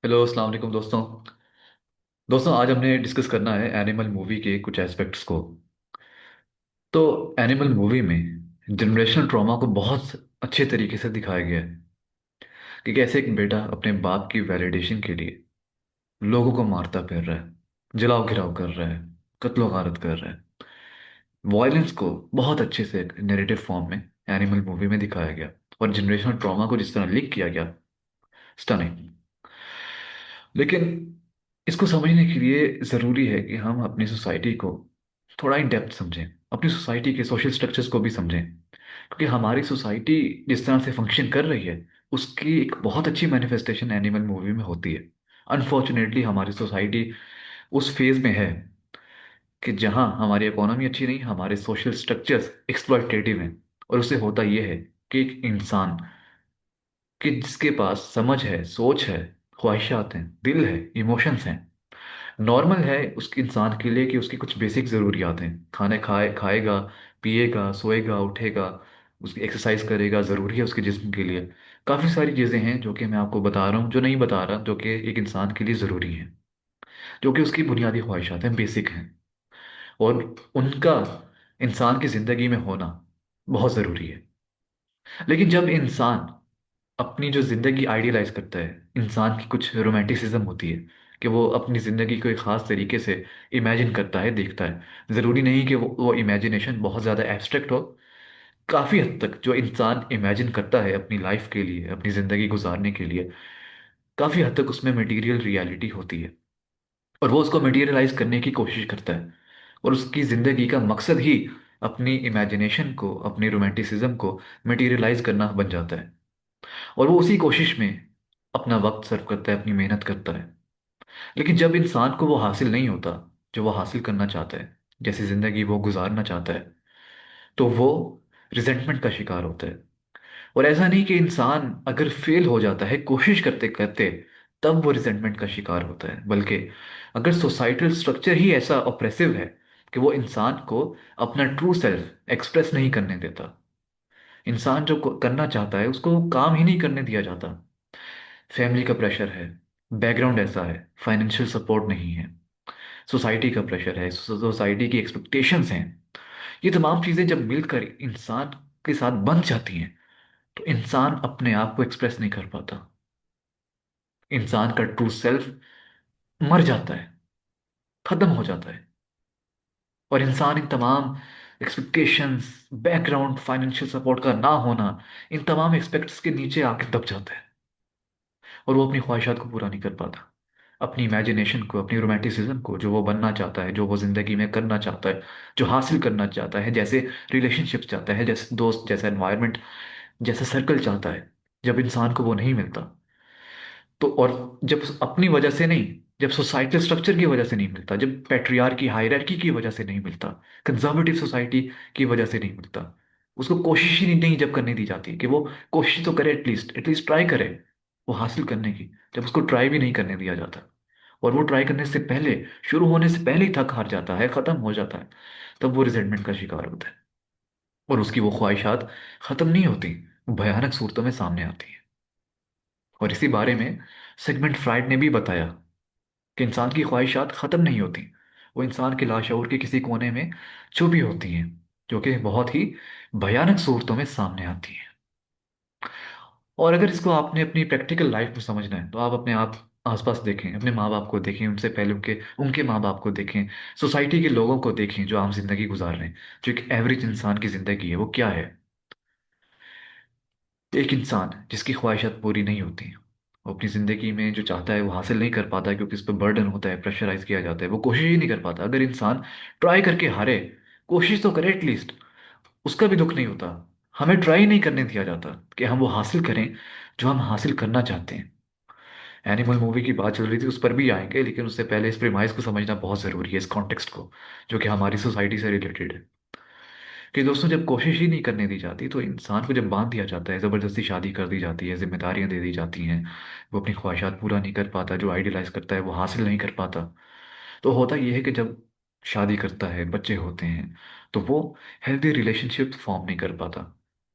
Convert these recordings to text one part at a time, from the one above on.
Hello अस्सलाम वालेकुम दोस्तों। आज हमने डिस्कस करना है एनिमल मूवी के कुछ एस्पेक्ट्स को। तो एनिमल मूवी में जनरेशनल ट्रॉमा को बहुत अच्छे तरीके से दिखाया गया है कि कैसे एक बेटा अपने बाप की वैलिडेशन के लिए लोगों को मारता फिर रहा है, जलाओ घिराव कर रहा है, कत्लो गारत कर रहा है। वायलेंस को बहुत अच्छे से नैरेटिव फॉर्म में एनिमल मूवी में दिखाया गया, और जनरेशनल ट्रॉमा को जिस तरह लिख किया गया, स्टनिंग। लेकिन इसको समझने के लिए ज़रूरी है कि हम अपनी सोसाइटी को थोड़ा इन डेप्थ समझें, अपनी सोसाइटी के सोशल स्ट्रक्चर्स को भी समझें, क्योंकि हमारी सोसाइटी जिस तरह से फंक्शन कर रही है उसकी एक बहुत अच्छी मैनिफेस्टेशन एनिमल मूवी में होती है। अनफॉर्चुनेटली हमारी सोसाइटी उस फेज में है कि जहाँ हमारी इकोनॉमी अच्छी नहीं, हमारे सोशल स्ट्रक्चर्स एक्सप्लॉयटेटिव हैं। और उससे होता यह है कि एक इंसान कि जिसके पास समझ है, सोच है, ख्वाहिशात हैं, दिल है, इमोशंस हैं, नॉर्मल है उसके इंसान के लिए कि उसकी कुछ बेसिक ज़रूरियात हैं। खाने खाएगा, पिएगा, सोएगा, उठेगा, उसकी एक्सरसाइज करेगा, ज़रूरी है उसके जिस्म के लिए। काफ़ी सारी चीज़ें हैं जो कि मैं आपको बता रहा हूँ, जो नहीं बता रहा, जो कि एक इंसान के लिए ज़रूरी हैं, जो कि उसकी बुनियादी ख्वाहिशात हैं, बेसिक हैं। और उनका इंसान की ज़िंदगी में होना बहुत ज़रूरी है। लेकिन जब इंसान अपनी जो जिंदगी आइडियलाइज करता है, इंसान की कुछ रोमांटिसिज्म होती है कि वो अपनी जिंदगी को एक खास तरीके से इमेजिन करता है, देखता है। जरूरी नहीं कि वो इमेजिनेशन बहुत ज्यादा एब्स्ट्रैक्ट हो। काफी हद तक जो इंसान इमेजिन करता है अपनी लाइफ के लिए, अपनी जिंदगी गुजारने के लिए, काफी हद तक उसमें मटेरियल रियलिटी होती है, और वो उसको मटेरियलाइज करने की कोशिश करता है। और उसकी जिंदगी का मकसद ही अपनी इमेजिनेशन को, अपनी रोमांटिसिज्म को मटेरियलाइज करना बन जाता है। और वो उसी कोशिश में अपना वक्त सर्व करता है, अपनी मेहनत करता है। लेकिन जब इंसान को वो हासिल नहीं होता जो वो हासिल करना चाहता है, जैसी जिंदगी वो गुजारना चाहता है, तो वो रिजेंटमेंट का शिकार होता है। और ऐसा नहीं कि इंसान अगर फेल हो जाता है कोशिश करते करते तब वो रिजेंटमेंट का शिकार होता है, बल्कि अगर सोसाइटल स्ट्रक्चर ही ऐसा ऑप्रेसिव है कि वो इंसान को अपना ट्रू सेल्फ एक्सप्रेस नहीं करने देता, इंसान जो करना चाहता है उसको काम ही नहीं करने दिया जाता। फैमिली का प्रेशर है, बैकग्राउंड ऐसा है, फाइनेंशियल सपोर्ट नहीं है, सोसाइटी का प्रेशर है, सोसाइटी की एक्सपेक्टेशंस हैं। ये तमाम चीज़ें जब मिलकर इंसान के साथ बन जाती हैं तो इंसान अपने आप को एक्सप्रेस नहीं कर पाता। इंसान का ट्रू सेल्फ मर जाता है, खत्म हो जाता है। और इंसान इन तमाम एक्सपेक्टेशंस, बैकग्राउंड, फाइनेंशियल सपोर्ट का ना होना, इन तमाम एक्सपेक्ट्स के नीचे आके दब जाता है, और वो अपनी ख्वाहिशात को पूरा नहीं कर पाता। अपनी इमेजिनेशन को, अपनी रोमांटिसिज्म को, जो वो बनना चाहता है, जो वो जिंदगी में करना चाहता है, जो हासिल करना चाहता है, जैसे रिलेशनशिप चाहता है, जैसे दोस्त, जैसा एनवायरनमेंट, जैसा सर्कल चाहता है, जब इंसान को वो नहीं मिलता, तो और जब अपनी वजह से नहीं, जब सोसाइटल स्ट्रक्चर की वजह से नहीं मिलता, जब पैट्रियार्की की हायरार्की की वजह से नहीं मिलता, कंजर्वेटिव सोसाइटी की वजह से नहीं मिलता, उसको कोशिश ही नहीं जब करने दी जाती कि वो कोशिश तो करे, एटलीस्ट एटलीस्ट ट्राई करे वो हासिल करने की, जब उसको ट्राई भी नहीं करने दिया जाता, और वो ट्राई करने से पहले, शुरू होने से पहले ही थक हार जाता है, खत्म हो जाता है, तब वो रिजेंटमेंट का शिकार होता है। और उसकी वो ख्वाहिशात खत्म नहीं होती, वो भयानक सूरतों में सामने आती है। और इसी बारे में सिगमंड फ्राइड ने भी बताया कि इंसान की ख्वाहिशात खत्म नहीं होती, वो इंसान के लाशऊर के किसी कोने में छुपी होती हैं, जो कि बहुत ही भयानक सूरतों में सामने आती हैं। और अगर इसको आपने अपनी प्रैक्टिकल लाइफ में समझना है तो आप अपने आप आसपास देखें, अपने माँ बाप को देखें, उनसे पहले उनके उनके माँ बाप को देखें, सोसाइटी के लोगों को देखें जो आम जिंदगी गुजार रहे हैं, जो एक एवरेज इंसान की जिंदगी है वो क्या है। एक इंसान जिसकी ख्वाहिशात पूरी नहीं होती, वो अपनी जिंदगी में जो चाहता है वो हासिल नहीं कर पाता, क्योंकि उस पर बर्डन होता है, प्रेशराइज किया जाता है, वो कोशिश ही नहीं कर पाता। अगर इंसान ट्राई करके हारे, कोशिश तो करे एटलीस्ट, उसका भी दुख नहीं होता। हमें ट्राई नहीं करने दिया जाता कि हम वो हासिल करें जो हम हासिल करना चाहते हैं। एनिमल मूवी की बात चल रही थी, उस पर भी आएंगे, लेकिन उससे पहले इस प्रीमाइस को समझना बहुत ज़रूरी है, इस कॉन्टेक्स्ट को, जो कि हमारी सोसाइटी से रिलेटेड है। कि दोस्तों जब कोशिश ही नहीं करने दी जाती, तो इंसान को जब बांध दिया जाता है, ज़बरदस्ती शादी कर दी जाती है, जिम्मेदारियां दे दी जाती हैं, वो अपनी ख्वाहिशात पूरा नहीं कर पाता, जो आइडियलाइज करता है वो हासिल नहीं कर पाता, तो होता यह है कि जब शादी करता है, बच्चे होते हैं, तो वो हेल्दी रिलेशनशिप फॉर्म नहीं कर पाता।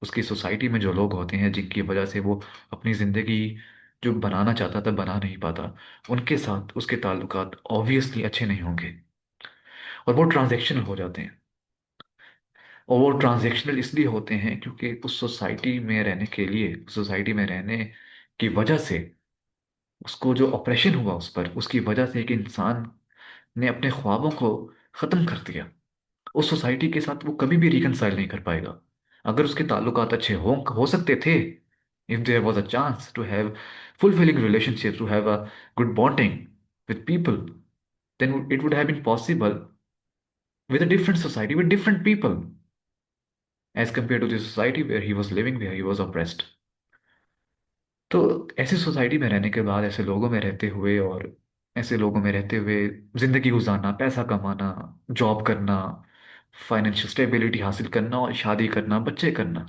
उसकी सोसाइटी में जो लोग होते हैं जिनकी वजह से वो अपनी ज़िंदगी जो बनाना चाहता था बना नहीं पाता, उनके साथ उसके ताल्लुकात ऑब्वियसली अच्छे नहीं होंगे, और वो ट्रांजैक्शनल हो जाते हैं। और वो ट्रांजैक्शनल इसलिए होते हैं क्योंकि उस सोसाइटी में रहने के लिए, सोसाइटी में रहने की वजह से, उसको जो ऑपरेशन हुआ उस पर, उसकी वजह से एक इंसान ने अपने ख्वाबों को ख़त्म कर दिया। उस सोसाइटी के साथ वो कभी भी रिकनसाइल नहीं कर पाएगा। अगर उसके ताल्लुकात अच्छे हो सकते थे, if there was a chance to have fulfilling relationships, to have a good bonding with people, then it would have been possible with a different society, with different people, as compared to the society where he was living, where he was oppressed. तो ऐसी society में रहने के बाद, ऐसे लोगों में रहते हुए, और ऐसे लोगों में रहते हुए जिंदगी गुजारना, पैसा कमाना, जॉब करना, फाइनेंशियल स्टेबिलिटी हासिल करना और शादी करना, बच्चे करना,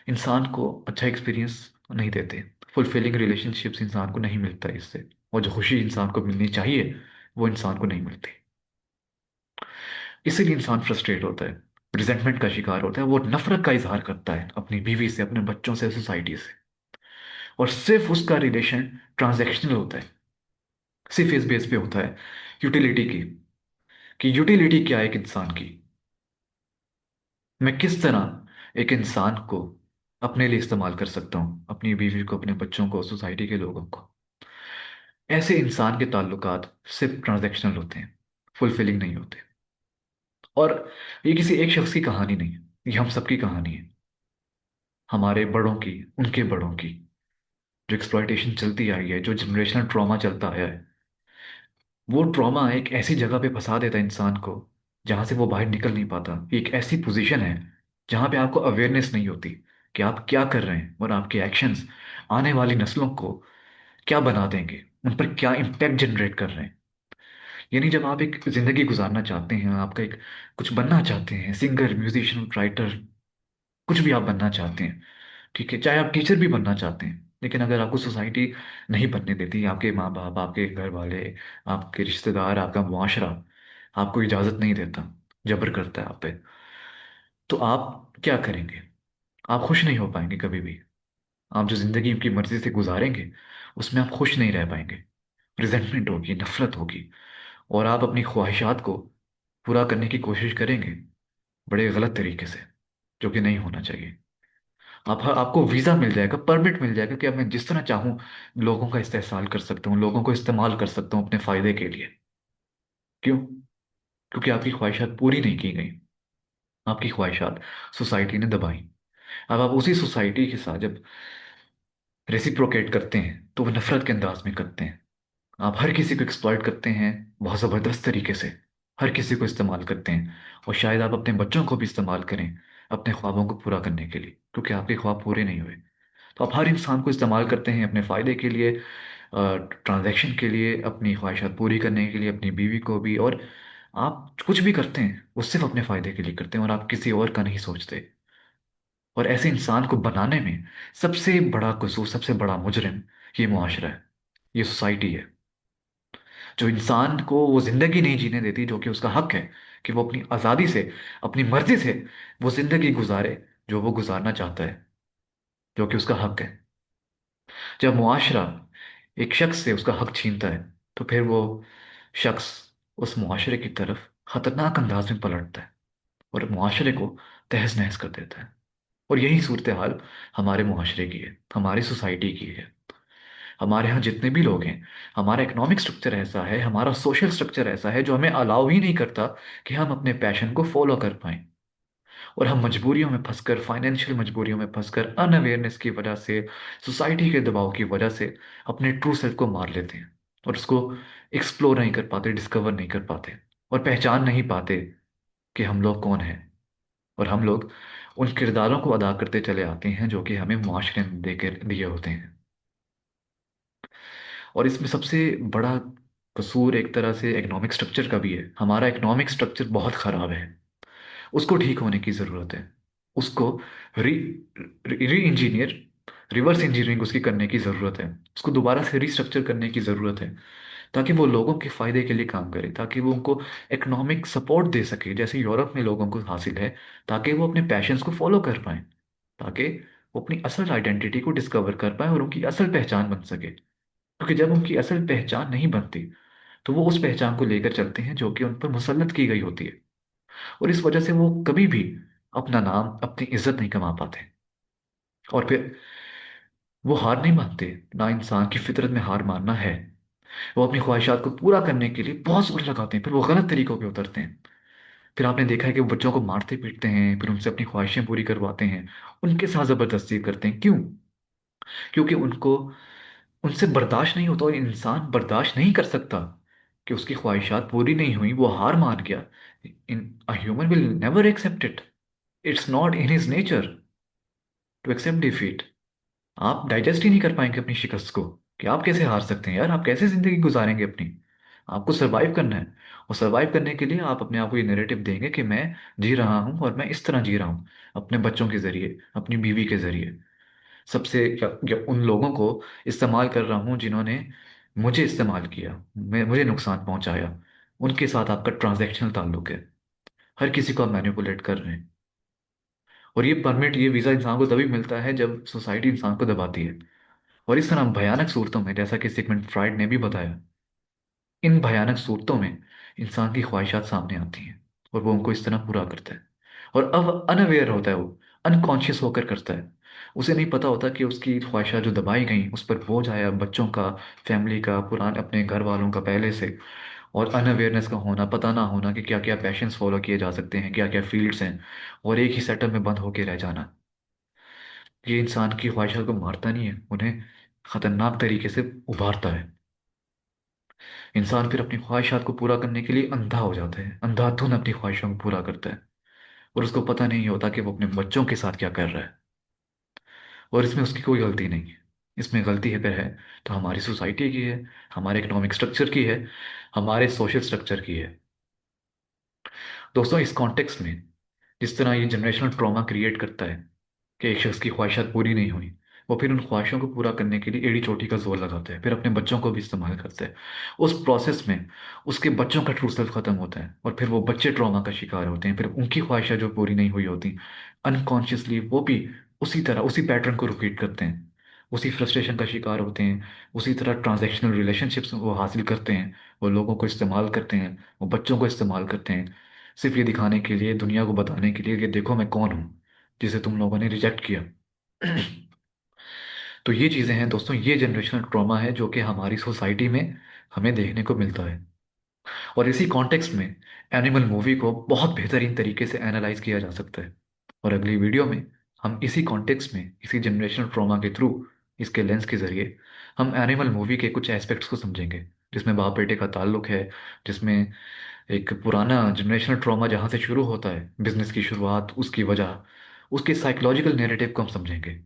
इंसान को अच्छा एक्सपीरियंस नहीं देते। फुलफिलिंग रिलेशनशिप्स इंसान को नहीं मिलता इससे, और जो खुशी इंसान को मिलनी चाहिए वो इंसान को नहीं मिलती। इसीलिए इंसान फ्रस्ट्रेट होता है, रिजेंटमेंट का शिकार होता है, वो नफरत का इजहार करता है अपनी बीवी से, अपने बच्चों से, सोसाइटी से। और सिर्फ उसका रिलेशन ट्रांजैक्शनल होता है, सिर्फ इस बेस पे होता है यूटिलिटी की, कि यूटिलिटी क्या है एक इंसान की, मैं किस तरह एक इंसान को अपने लिए इस्तेमाल कर सकता हूँ, अपनी बीवी को, अपने बच्चों को, सोसाइटी के लोगों को। ऐसे इंसान के ताल्लुकात सिर्फ ट्रांजैक्शनल होते हैं, फुलफिलिंग नहीं होते। और ये किसी एक शख्स की कहानी नहीं है, ये हम सबकी कहानी है, हमारे बड़ों की, उनके बड़ों की। जो एक्सप्लॉयटेशन चलती आई है, जो जनरेशनल ट्रॉमा चलता आया है, वो ट्रॉमा एक ऐसी जगह पे फंसा देता है इंसान को जहां से वो बाहर निकल नहीं पाता। एक ऐसी पोजीशन है जहां पे आपको अवेयरनेस नहीं होती कि आप क्या कर रहे हैं, और आपके एक्शंस आने वाली नस्लों को क्या बना देंगे, उन पर क्या इम्पैक्ट जनरेट कर रहे हैं। यानी जब आप एक जिंदगी गुजारना चाहते हैं, आपका एक कुछ बनना चाहते हैं, सिंगर, म्यूजिशियन, राइटर, कुछ भी आप बनना चाहते हैं, ठीक है, चाहे आप टीचर भी बनना चाहते हैं, लेकिन अगर आपको सोसाइटी नहीं बनने देती, आपके माँ बाप, आपके घर वाले, आपके रिश्तेदार, आपका मुआशरा आपको इजाज़त नहीं देता, जबर करता है आप पे, तो आप क्या करेंगे? आप खुश नहीं हो पाएंगे कभी भी। आप जो जिंदगी की मर्जी से गुजारेंगे उसमें आप खुश नहीं रह पाएंगे। रिजेंटमेंट होगी, नफरत होगी, और आप अपनी ख्वाहिशात को पूरा करने की कोशिश करेंगे बड़े गलत तरीके से, जो कि नहीं होना चाहिए। आपको वीज़ा मिल जाएगा, परमिट मिल जाएगा कि अब मैं जिस तरह चाहूँ लोगों का इस्तेहसाल कर सकता हूँ, लोगों को इस्तेमाल कर सकता हूँ अपने फ़ायदे के लिए। क्यों? क्योंकि आपकी ख्वाहिशात पूरी नहीं की गई, आपकी ख्वाहिशात सोसाइटी ने दबाई। अब आप उसी सोसाइटी के साथ जब रेसिप्रोकेट करते हैं तो वो नफरत के अंदाज में करते हैं। आप हर किसी को एक्सप्लॉइट करते हैं बहुत ज़बरदस्त तरीके से, हर किसी को इस्तेमाल करते हैं, और शायद आप अपने बच्चों को भी इस्तेमाल करें अपने ख्वाबों को पूरा करने के लिए, क्योंकि आपके ख्वाब पूरे नहीं हुए। तो आप हर इंसान को इस्तेमाल करते हैं अपने फ़ायदे के लिए, ट्रांजैक्शन के लिए, अपनी ख्वाहिशात पूरी करने के लिए, अपनी बीवी को भी। और आप कुछ भी करते हैं वो सिर्फ अपने फ़ायदे के लिए करते हैं, और आप किसी और का नहीं सोचते। और ऐसे इंसान को बनाने में सबसे बड़ा कसूर, सबसे बड़ा मुजरिम ये मुआशरा है, ये सोसाइटी है, जो इंसान को वो जिंदगी नहीं जीने देती जो कि उसका हक है, कि वो अपनी आज़ादी से, अपनी मर्जी से वो जिंदगी गुजारे जो वो गुजारना चाहता है, जो कि उसका हक है। जब मुआशरा एक शख्स से उसका हक छीनता है, तो फिर वो शख्स उस मुआशरे की तरफ खतरनाक अंदाज में पलटता है, और मुआशरे को तहस नहस कर देता है। और यही सूरत हाल हमारे मुआशरे की है, हमारी सोसाइटी की है। हमारे यहाँ जितने भी लोग हैं, हमारा इकोनॉमिक स्ट्रक्चर ऐसा है, हमारा सोशल स्ट्रक्चर ऐसा है जो हमें अलाउ ही नहीं करता कि हम अपने पैशन को फॉलो कर पाएं। और हम मजबूरियों में फंसकर, फाइनेंशियल मजबूरियों में फंसकर, अनअवेयरनेस की वजह से, सोसाइटी के दबाव की वजह से अपने ट्रू सेल्फ को मार लेते हैं, और उसको एक्सप्लोर नहीं कर पाते, डिस्कवर नहीं कर पाते, और पहचान नहीं पाते कि हम लोग कौन हैं। और हम लोग उन किरदारों को अदा करते चले आते हैं जो कि हमें मुआशरे ने देकर दिए होते हैं। और इसमें सबसे बड़ा कसूर एक तरह से इकोनॉमिक स्ट्रक्चर का भी है। हमारा इकोनॉमिक स्ट्रक्चर बहुत ख़राब है, उसको ठीक होने की ज़रूरत है। उसको री री इंजीनियर रिवर्स इंजीनियरिंग उसकी करने की ज़रूरत है, उसको दोबारा से रिस्ट्रक्चर करने की ज़रूरत है, ताकि वो लोगों के फ़ायदे के लिए काम करे, ताकि वो उनको इकोनॉमिक सपोर्ट दे सके जैसे यूरोप में लोगों को हासिल है, ताकि वो अपने पैशंस को फॉलो कर पाएं, ताकि वो अपनी असल आइडेंटिटी को डिस्कवर कर पाए और उनकी असल पहचान बन सके। क्योंकि जब उनकी असल पहचान नहीं बनती तो वो उस पहचान को लेकर चलते हैं जो कि उन पर मुसल्लत की गई होती है, और इस वजह से वो कभी भी अपना नाम, अपनी इज्जत नहीं कमा पाते। और फिर वो हार नहीं मानते। ना इंसान की फितरत में हार मानना है। वो अपनी ख्वाहिशात को पूरा करने के लिए बहुत जोर लगाते हैं, फिर वो गलत तरीकों पे उतरते हैं। फिर आपने देखा है कि वो बच्चों को मारते पीटते हैं, फिर उनसे अपनी ख्वाहिशें पूरी करवाते हैं, उनके साथ जबरदस्ती करते हैं। क्यों? क्योंकि उनको उनसे बर्दाश्त नहीं होता, और इंसान बर्दाश्त नहीं कर सकता कि उसकी ख्वाहिशात पूरी नहीं हुई, वो हार मान गया। In a human will never accept it. It's not in his nature to accept defeat. आप डाइजेस्ट ही नहीं कर पाएंगे अपनी शिकस्त को, कि आप कैसे हार सकते हैं यार, आप कैसे जिंदगी गुजारेंगे अपनी। आपको सरवाइव करना है, और सरवाइव करने के लिए आप अपने आप को ये नैरेटिव देंगे कि मैं जी रहा हूँ और मैं इस तरह जी रहा हूँ, अपने बच्चों के जरिए, अपनी बीवी के जरिए, सबसे या उन लोगों को इस्तेमाल कर रहा हूँ जिन्होंने मुझे इस्तेमाल किया, मैं मुझे नुकसान पहुंचाया। उनके साथ आपका ट्रांजैक्शनल ताल्लुक है। हर किसी को आप मैनिपुलेट कर रहे हैं। और ये परमिट, ये वीज़ा इंसान को तभी मिलता है जब सोसाइटी इंसान को दबाती है। और इस तरह भयानक सूरतों में, जैसा कि सिगमंड फ्राइड ने भी बताया, इन भयानक सूरतों में इंसान की ख्वाहिशात सामने आती हैं, और वो उनको इस तरह पूरा करता है। और अब अनअवेयर होता है वो, अनकॉन्शियस होकर करता है। उसे नहीं पता होता कि उसकी ख्वाहिशात जो दबाई गई उस पर बोझ आया बच्चों का, फैमिली का, पुराने अपने घर वालों का पहले से। और अनअवेयरनेस का होना, पता ना होना कि क्या क्या पैशंस फॉलो किए जा सकते हैं, क्या क्या फील्ड्स हैं, और एक ही सेटअप में बंद होके रह जाना। ये इंसान की ख्वाहिशात को मारता नहीं है, उन्हें खतरनाक तरीके से उभारता है। इंसान फिर अपनी ख्वाहिशात को पूरा करने के लिए अंधा हो जाता है, अंधाधुन अपनी ख्वाहिशों को पूरा करता है, और उसको पता नहीं होता कि वो अपने बच्चों के साथ क्या कर रहा है। और इसमें उसकी कोई गलती नहीं है। इसमें गलती अगर है तो हमारी सोसाइटी की है, हमारे इकोनॉमिक स्ट्रक्चर की है, हमारे सोशल स्ट्रक्चर की है। दोस्तों, इस कॉन्टेक्स्ट में जिस तरह ये जनरेशनल ट्रॉमा क्रिएट करता है कि एक शख्स की ख्वाहिशात पूरी नहीं हुई, वो फिर उन ख्वाहिशों को पूरा करने के लिए एड़ी चोटी का जोर लगाता है, फिर अपने बच्चों को भी इस्तेमाल करता है। उस प्रोसेस में उसके बच्चों का ट्रू सेल्फ खत्म होता है, और फिर वो बच्चे ट्रॉमा का शिकार होते हैं, फिर उनकी ख्वाहिशां जो पूरी नहीं हुई होती, अनकॉन्शियसली वो भी उसी तरह उसी पैटर्न को रिपीट करते हैं, उसी फ्रस्ट्रेशन का शिकार होते हैं, उसी तरह ट्रांजैक्शनल रिलेशनशिप्स वो हासिल करते हैं। वो लोगों को इस्तेमाल करते हैं, वो बच्चों को इस्तेमाल करते हैं, सिर्फ ये दिखाने के लिए, दुनिया को बताने के लिए कि देखो मैं कौन हूँ, जिसे तुम लोगों ने रिजेक्ट किया। तो ये चीज़ें हैं दोस्तों, ये जनरेशनल ट्रॉमा है जो कि हमारी सोसाइटी में हमें देखने को मिलता है। और इसी कॉन्टेक्स्ट में एनिमल मूवी को बहुत बेहतरीन तरीके से एनालाइज किया जा सकता है। और अगली वीडियो में हम इसी कॉन्टेक्स्ट में, इसी जनरेशनल ट्रॉमा के थ्रू, इसके लेंस के जरिए हम एनिमल मूवी के कुछ एस्पेक्ट्स को समझेंगे, जिसमें बाप बेटे का ताल्लुक है, जिसमें एक पुराना जनरेशनल ट्रॉमा जहाँ से शुरू होता है, बिजनेस की शुरुआत, उसकी वजह, उसके साइकोलॉजिकल नैरेटिव को हम समझेंगे।